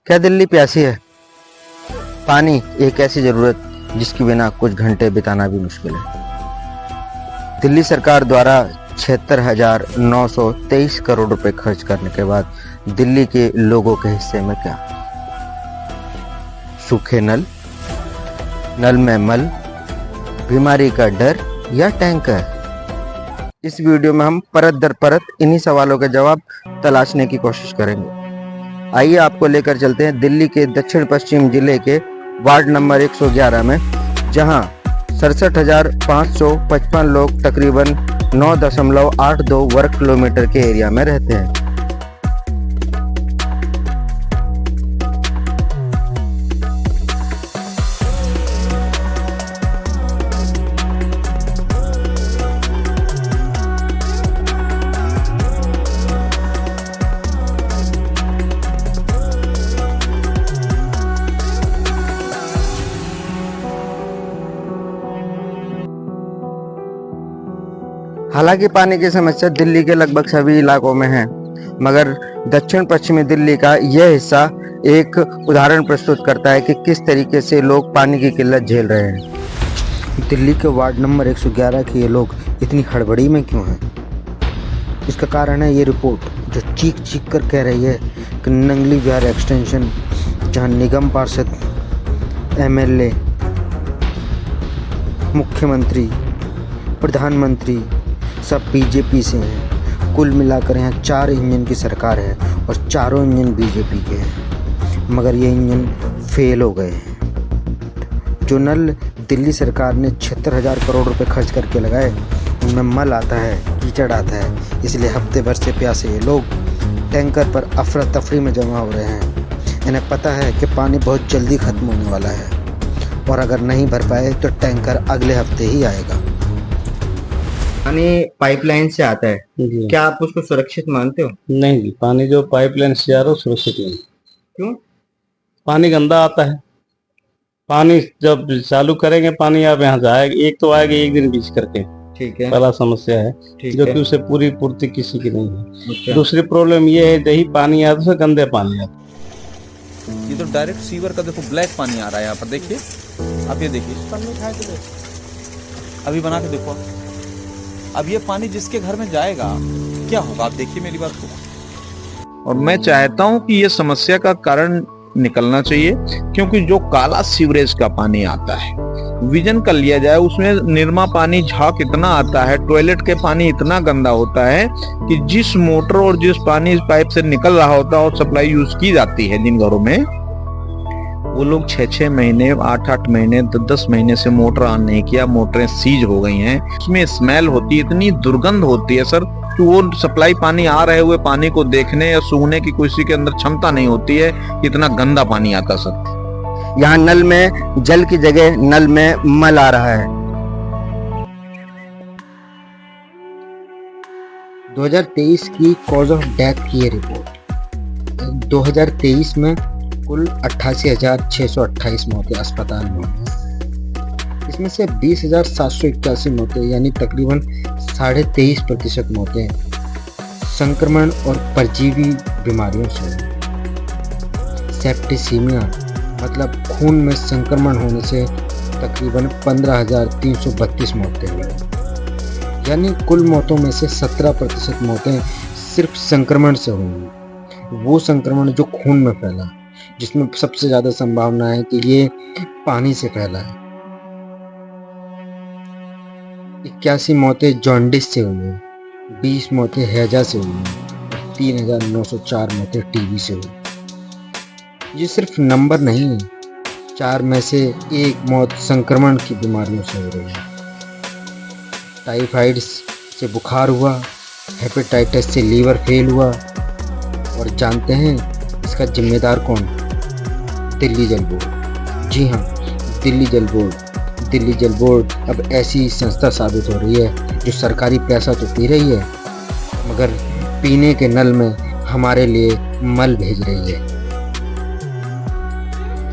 क्या दिल्ली प्यासी है? पानी एक ऐसी जरूरत जिसके बिना कुछ घंटे बिताना भी मुश्किल है। दिल्ली सरकार द्वारा 76,923 करोड़ रुपए खर्च करने के बाद दिल्ली के लोगों के हिस्से में क्या? सूखे नल, नल में मल, बीमारी का डर या टैंकर? इस वीडियो में हम परत दर परत इन्हीं सवालों के जवाब तलाशने की कोशिश करेंगे। आइए आपको लेकर चलते हैं दिल्ली के दक्षिण पश्चिम जिले के वार्ड नंबर 111 में, जहां 67,555 लोग तकरीबन 9.82 वर्ग किलोमीटर के एरिया में रहते हैं। हालांकि पानी की समस्या दिल्ली के लगभग सभी इलाकों में है, मगर दक्षिण पश्चिमी दिल्ली का यह हिस्सा एक उदाहरण प्रस्तुत करता है कि किस तरीके से लोग पानी की किल्लत झेल रहे हैं। दिल्ली के वार्ड नंबर 111 के ये लोग इतनी हड़बड़ी में क्यों हैं? इसका कारण है ये रिपोर्ट जो चीख चीख कर कह रही है कि नंगली विहार एक्सटेंशन, जहाँ निगम पार्षद, MLA, मुख्यमंत्री, प्रधानमंत्री सब बीजेपी से हैं। कुल मिलाकर यहाँ 4 इंजन की सरकार है और चारों इंजन बीजेपी के हैं, मगर ये इंजन फेल हो गए हैं। जो नल दिल्ली सरकार ने 76,000 करोड़ रुपए खर्च करके लगाए, उनमें मल आता है, कीचड़ आता है, इसलिए हफ्ते भर से प्यासे ये लोग टैंकर पर अफरा तफरी में जमा हो रहे हैं। इन्हें पता है कि पानी बहुत जल्दी ख़त्म होने वाला है और अगर नहीं भर पाए तो टैंकर अगले हफ्ते ही आएगा। पानी पाइपलाइन से आता है, क्या आप उसको सुरक्षित मानते हो? नहीं जी, पानी जो पाइपलाइन से जा रहा है सुरक्षित नहीं। क्यों? पानी गंदा आता है। पानी जब चालू करेंगे पानी आप यहाँ से आएगा, एक तो आएगा एक दिन बीच करके, ठीक है, पहला समस्या है, जो कि उसे पूरी पूर्ति किसी की नहीं है। अच्छा। दूसरी प्रॉब्लम ये है दही पानी आता है, गंदे पानी आता है। ये तो डायरेक्ट सीवर का देखो ब्लैक पानी आ रहा है यहाँ पर, देखिए आप, ये देखिए अभी बना के देखो। अब ये पानी जिसके घर में जाएगा क्या होगा, आप देखिए मेरी बात को। और मैं चाहता हूं कि ये समस्या का कारण निकलना चाहिए, क्योंकि जो काला सीवरेज का पानी आता है विजन कर लिया जाए, उसमें निरमा पानी झाग इतना आता है, टॉयलेट के पानी इतना गंदा होता है कि जिस मोटर और जिस पानी इस पाइप से निकल रहा होता है और सप्लाई यूज की जाती है जिन घरों में, वो लोग 6-6 महीने, 8-8 महीने, 10-10 महीने से मोटर ऑन नहीं किया, मोटरें सीज हो गई हैं। उसमें स्मेल होती है, इतनी दुर्गंध होती है सर कि वो सप्लाई पानी आ रहे हुए पानी को देखने या सूंघने की किसी के अंदर क्षमता नहीं होती है, इतना गंदा पानी आता सर। यहाँ नल में जल की जगह नल में मल आ रहा है। 2023 की कॉज ऑफ डेथ की ये रिपोर्ट, 2023 में कुल 88,628 मौतें अस्पताल में हुई। इसमें से 20,781 मौतें यानी तकरीबन 23.5% मौतें संक्रमण और परजीवी बीमारियों से हुई। सेप्टिसीमिया मतलब खून में संक्रमण होने से तकरीबन 15,332 मौतें हुई, यानी कुल मौतों में से 17% मौतें सिर्फ संक्रमण से हुई। वो संक्रमण जो खून में फैला, जिसमें सबसे ज्यादा संभावना है कि ये पानी से फैला है। 81 मौतें जॉन्डिस से हुई है, 20 मौतें हैजा से हुई है, 3,904 मौतें टीबी से हुई। ये सिर्फ नंबर नहीं है, 4 में से 1 मौत संक्रमण की बीमारियों से हो रही है। टाइफाइड से बुखार हुआ, हेपेटाइटिस से लीवर फेल हुआ, और जानते हैं इसका जिम्मेदार कौन? दिल्ली जल बोर्ड। जी हाँ, दिल्ली जल बोर्ड। दिल्ली जल बोर्ड अब ऐसी संस्था साबित हो रही है जो सरकारी पैसा तो पी रही है, मगर पीने के नल में हमारे लिए मल भेज रही है।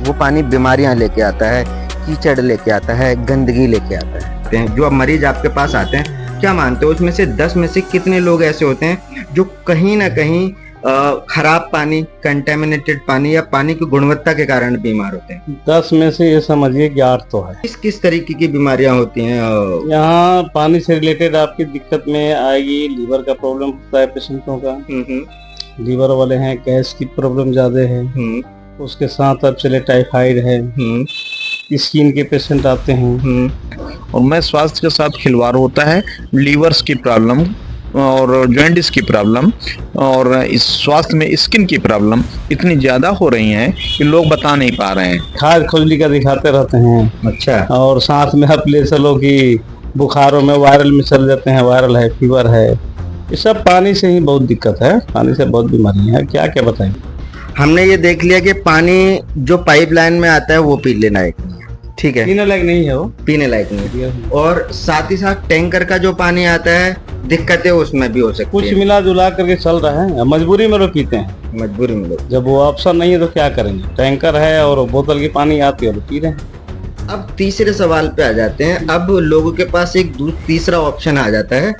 वो पानी बीमारियां लेके आता है, कीचड़ लेके आता है, गंदगी लेके आता है। जो अब मरीज आपके पास आते हैं, क्या मानते हो उसमें से 10 में से कितने लोग ऐसे होते हैं जो कहीं ना कहीं खराब पानी, कंटेमिनेटेड पानी या पानी की गुणवत्ता के कारण बीमार होते हैं? 10 में से ये समझिए कि 8 तो है। किस किस तरीके की बीमारियां होती हैं? यहाँ पानी से रिलेटेड आपकी दिक्कत में आएगी, लीवर का प्रॉब्लम होता है पेशेंटों का, लीवर वाले हैं, गैस की प्रॉब्लम ज्यादा है, उसके साथ अब चले टाइफाइड है, स्किन के पेशेंट आते हैं। और मैं स्वास्थ्य के साथ खिलवाड़ होता है, लीवर्स की प्रॉब्लम और जॉइंटिस की प्रॉब्लम और इस स्वास्थ्य में स्किन की प्रॉब्लम इतनी ज्यादा हो रही हैं कि लोग बता नहीं पा रहे हैं। खाद खुजली का दिखाते रहते हैं। अच्छा। और साथ में आप ले चलो कि बुखारों में वायरल में चल जाते हैं, वायरल है, फीवर है, ये सब पानी से ही बहुत दिक्कत है, पानी से बहुत बीमारियां हैं। क्या क्या बताएं? हमने ये देख लिया कि पानी जो पाइपलाइन में आता है वो पीने लायक नहीं है, ठीक है, पीने लायक नहीं है, वो पीने लायक नहीं है। और साथ ही साथ टैंकर का जो पानी आता है, दिक्कतें उसमें भी हो सकती कुछ है। मिला जुला करके चल रहा है, मजबूरी में लोग पीते हैं। मजबूरी में लोग, जब वो ऑप्शन नहीं है तो क्या करेंगे? टैंकर है और बोतल की पानी आती है और पी रहे हैं। अब तीसरे सवाल पे आ जाते हैं। अब लोगों के पास एक तीसरा ऑप्शन आ जाता है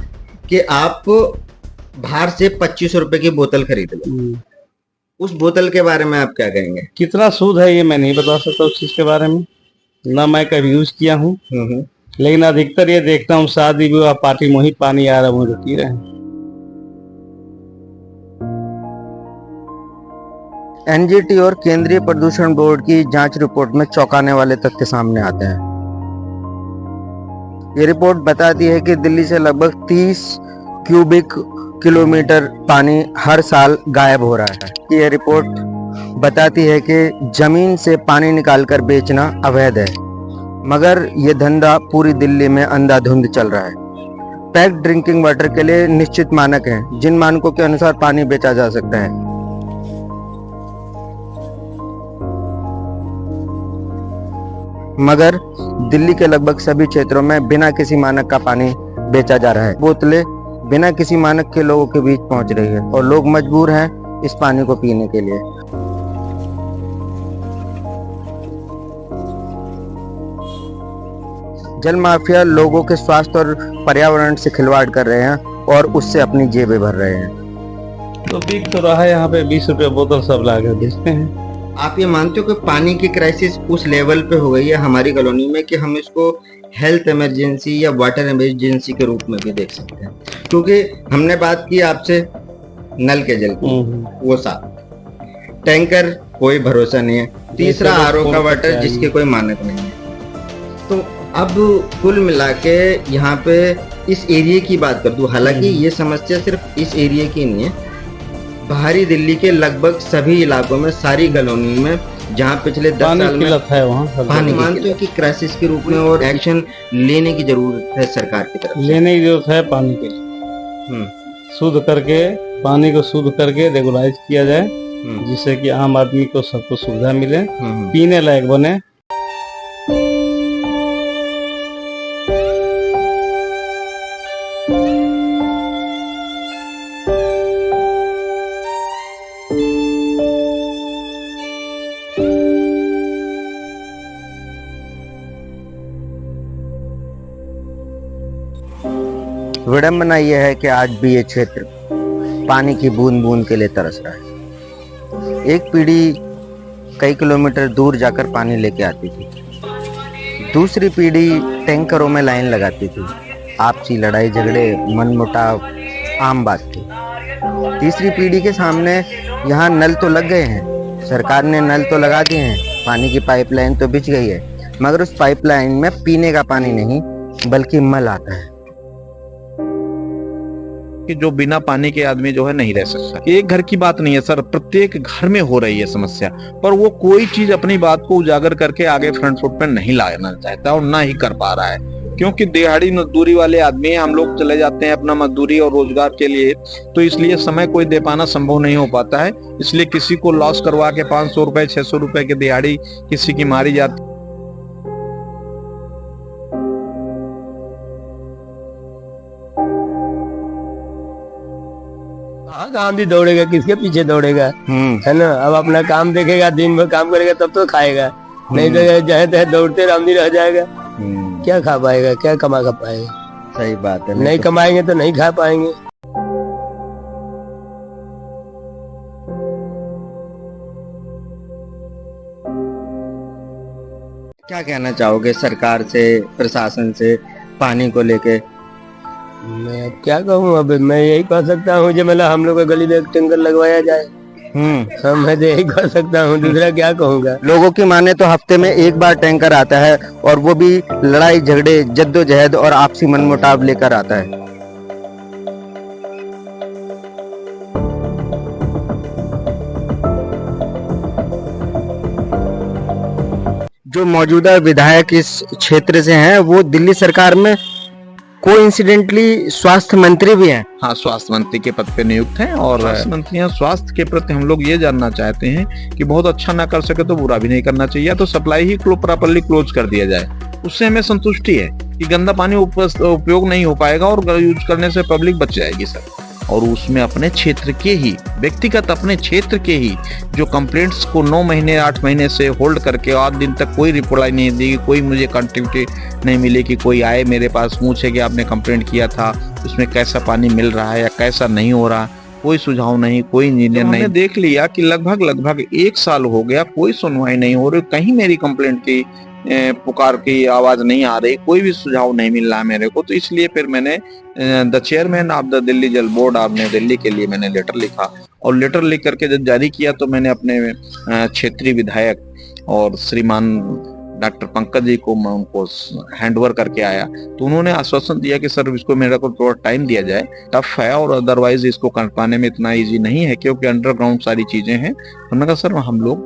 कि आप बाहर से 25 रुपए की बोतल खरीद लो। उस बोतल के बारे में आप क्या कहेंगे? कितना सूद है ये मैं नहीं बता सकता उस चीज के बारे में, ना मैं कभी यूज किया हूँ, लेकिन अधिकतर ये देखता हूँ शादी विवाह पार्टी में ही पानी आ रहा है, मुझे पी रहे हैं। एनजीटी और केंद्रीय प्रदूषण बोर्ड की जांच रिपोर्ट में चौंकाने वाले तथ्य सामने आते हैं। ये रिपोर्ट बताती है कि दिल्ली से लगभग 30 क्यूबिक किलोमीटर पानी हर साल गायब हो रहा है। ये रिपोर्ट बताती है कि जमीन से पानी निकालकर बेचना अवैध है, मगर ये धंधा पूरी दिल्ली में अंधाधुंध चल रहा है। पैक्ड ड्रिंकिंग वाटर के लिए निश्चित मानक हैं, जिन मानकों के अनुसार पानी बेचा जा सकता है। मगर दिल्ली के लगभग सभी क्षेत्रों में बिना किसी मानक का पानी बेचा जा रहा है। बोतलें बिना किसी मानक के लोगों के बीच पहुंच रही है और लोग मजबूर हैं इस पानी को पीने के लिए। जल माफिया लोगों के स्वास्थ्य और पर्यावरण से खिलवाड़ कर रहे हैं और उससे अपनी जेबें भर रहे हैं। तो बिक तो रहा है यहाँ पे 20 रुपए बोतल सब ला कर बेचते हैं। आप ये मानते हो कि पानी की क्राइसिस उस लेवल पे हो गई है हमारी कॉलोनी में कि हम इसको हेल्थ इमरजेंसी या वाटर इमरजेंसी के रूप में भी देख सकते हैं? क्योंकि हमने बात की आपसे नल के जल की, वो साफ, टैंकर कोई भरोसा नहीं है, तीसरा आरओ का वाटर जिसके कोई मानक नहीं है। तो अब कुल मिला के यहाँ पे इस एरिया की बात कर दूं, हालांकि ये समस्या सिर्फ इस एरिया की नहीं है, बाहरी दिल्ली के लगभग सभी इलाकों में, सारी कॉलोनी में जहाँ पिछले 10 साल में है वहाँ पानी मानते हो कि क्राइसिस के रूप में और एक्शन लेने की जरूरत है सरकार की तरफ से। लेने की जरूरत है पानी के लिए। शुद्ध करके पानी को शुद्ध करके रेगुलाइज किया जाए, जिससे कि आम आदमी को सबको सुविधा मिले, पीने लायक बने। विडंबना यह है कि आज भी ये क्षेत्र पानी की बूंद बूंद के लिए तरस रहा है। एक पीढ़ी कई किलोमीटर दूर जाकर पानी लेके आती थी, दूसरी पीढ़ी टैंकरों में लाइन लगाती थी, आपसी लड़ाई झगड़े मनमुटाव आम बात थी। तीसरी पीढ़ी के सामने यहाँ नल तो लग गए हैं, सरकार ने नल तो लगा दिए हैं, पानी की पाइपलाइन तो बिछ गई है, मगर उस पाइपलाइन में पीने का पानी नहीं बल्कि मल आता है कि जो बिना पानी के आदमी जो है नहीं रह सकता। एक घर की बात नहीं है सर, प्रत्येक घर में हो रही है समस्या, पर वो कोई चीज अपनी बात को उजागर करके आगे फ्रंट फुट पर नहीं लाना चाहता और ना ही कर पा रहा है, क्योंकि दिहाड़ी मजदूरी वाले आदमी हैं, हम लोग चले जाते हैं अपना मजदूरी और रोजगार के लिए, तो इसलिए समय कोई दे पाना संभव नहीं हो पाता है। इसलिए किसी को लॉस करवा के 500 रुपए 600 रुपए की दिहाड़ी किसी की मारी जाती। काम भी दौड़ेगा, किसके पीछे दौड़ेगा, है ना। अब अपना काम देखेगा, दिन भर काम करेगा तब तो खाएगा, नहीं तो जहाँ तहाँ दौड़ते रामदी रह जाएगा, क्या खा पाएगा, क्या कमा खा पाएगा। सही बात है, नहीं कमाएंगे तो नहीं खा पाएंगे। क्या कहना चाहोगे सरकार से, प्रशासन से पानी को लेके? मैं अब क्या कहूँ, अब मैं यही कह सकता हूँ जो मतलब हम लोग के गली में एक टैंकर लगवाया जाए। हाँ, मैं तो यही कह सकता हूँ, दूसरा क्या कहूँगा। लोगों की माने तो हफ्ते में एक बार टैंकर आता है और वो भी लड़ाई झगड़े, जद्दोजहद और आपसी मनमुटाव लेकर आता है। जो मौजूदा विधायक इस क्षेत्र से हैं वो दिल्ली सरकार में कोइंसिडेंटली स्वास्थ्य मंत्री भी हैं। हाँ, स्वास्थ्य मंत्री के पद पे नियुक्त हैं और स्वास्थ्य मंत्री स्वास्थ्य के प्रति हम लोग ये जानना चाहते हैं कि बहुत अच्छा ना कर सके तो बुरा भी नहीं करना चाहिए, तो सप्लाई ही प्रॉपरली क्लोज कर दिया जाए, उससे हमें संतुष्टि है कि गंदा पानी उपयोग नहीं हो पाएगा और यूज करने से पब्लिक बच जाएगी सर। और उसमें अपने क्षेत्र के ही व्यक्तिगत अपने क्षेत्र के ही जो कंप्लेंट्स को 9 महीने 8 महीने से होल्ड करके आज दिन तक कोई रिप्लाई नहीं दी, कोई मुझे कनेक्टिविटी नहीं मिली कि कोई आए मेरे पास पूछे कि आपने कंप्लेंट किया था उसमें कैसा पानी मिल रहा है या कैसा नहीं हो रहा, कोई सुझाव नहीं, कोई इंजीनियर नहीं। देख लिया कि लगभग 1 साल हो गया, कोई सुनवाई नहीं हो रही, कहीं मेरी कंप्लेंट की पुकार की आवाज नहीं आ रही, कोई भी सुझाव नहीं मिल रहा है मेरे को। तो इसलिए फिर मैंने the chairman of the Delhi जल बोर्ड ऑफ नई दिल्ली के लिए मैंने लेटर लिखा और लेटर लिख करके जब जारी किया तो मैंने अपने क्षेत्रीय विधायक और श्रीमान डॉक्टर पंकज जी को मैं उनको हैंडओवर करके आया, तो उन्होंने आश्वासन दिया कि सर इसको मेरे को थोड़ा टाइम दिया जाए, टफ है और अदरवाइज इसको कर पाने में इतना इजी नहीं है क्योंकि अंडरग्राउंड सारी चीजें हैं। उन्होंने कहा सर हम लोग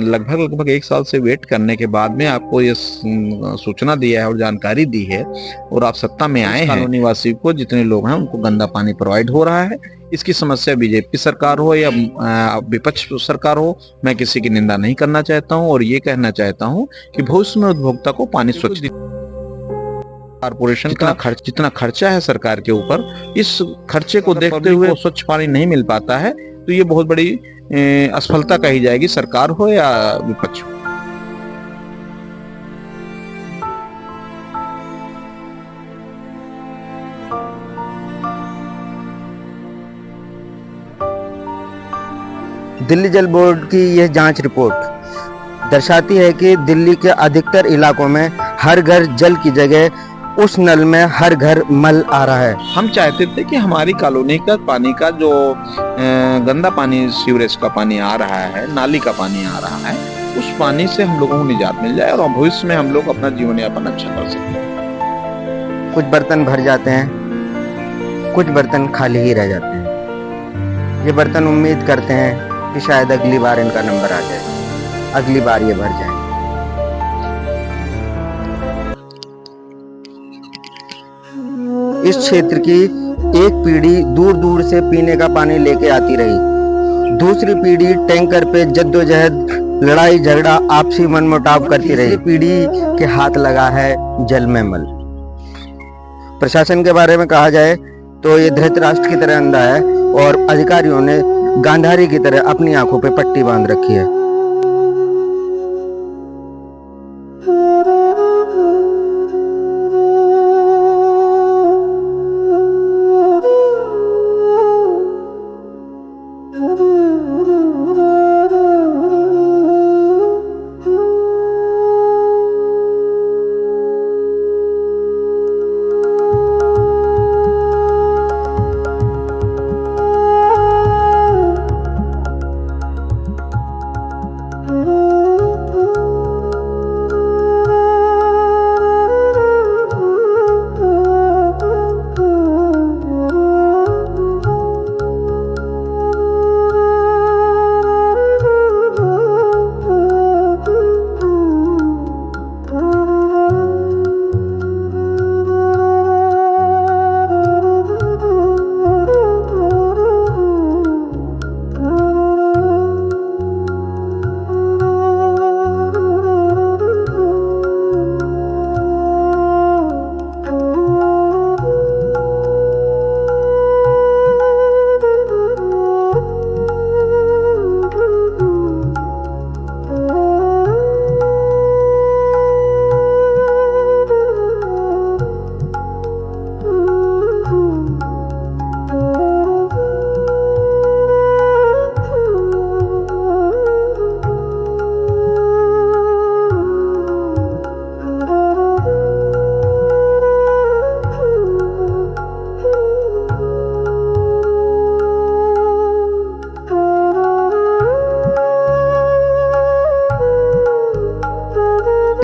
लगभग 1 साल से वेट करने के बाद में आपको ये सूचना दिया है और जानकारी दी है और आप सत्ता में आए हैं, निवासी को जितने लोग हैं उनको गंदा पानी प्रोवाइड हो रहा है। इसकी समस्या बीजेपी सरकार हो या विपक्ष सरकार हो, मैं किसी की निंदा नहीं करना चाहता हूं और ये कहना चाहता हूं कि भविष्य में उपभोक्ता को पानी स्वच्छ कारपोरेशन का जितना खर्चा है सरकार के ऊपर, इस खर्चे को देखते हुए स्वच्छ पानी नहीं मिल पाता है तो ये बहुत बड़ी असफलता कही जाएगी, सरकार हो या विपक्ष हो। दिल्ली जल बोर्ड की यह जांच रिपोर्ट दर्शाती है कि दिल्ली के अधिकतर इलाकों में हर घर जल की जगह उस नल में हर घर मल आ रहा है। हम चाहते थे कि हमारी कॉलोनी का पानी का जो गंदा पानी सीवरेज का पानी आ रहा है, नाली का पानी आ रहा है, उस पानी से हम लोगों को निजात मिल जाए और भविष्य में हम लोग अपना जीवन यापन अच्छा कर सकें। कुछ बर्तन भर जाते हैं, कुछ बर्तन खाली ही रह जाते हैं। ये बर्तन उम्मीद करते हैं कि शायद अगली बार इनका नंबर आ जाए, अगली बार ये भर जाए। इस क्षेत्र की एक पीढ़ी दूर दूर से पीने का पानी लेके आती रही, दूसरी पीढ़ी टैंकर पे जद्दोजहद, लड़ाई झगड़ा, आपसी मनमुटाव करती रही, पीढ़ी के हाथ लगा है जल में मल। प्रशासन के बारे में कहा जाए तो ये धृतराष्ट्र की तरह अंधा है और अधिकारियों ने गांधारी की तरह अपनी आंखों पे पट्टी बांध रखी है।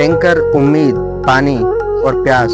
टैंकर उम्मीद, पानी और प्यास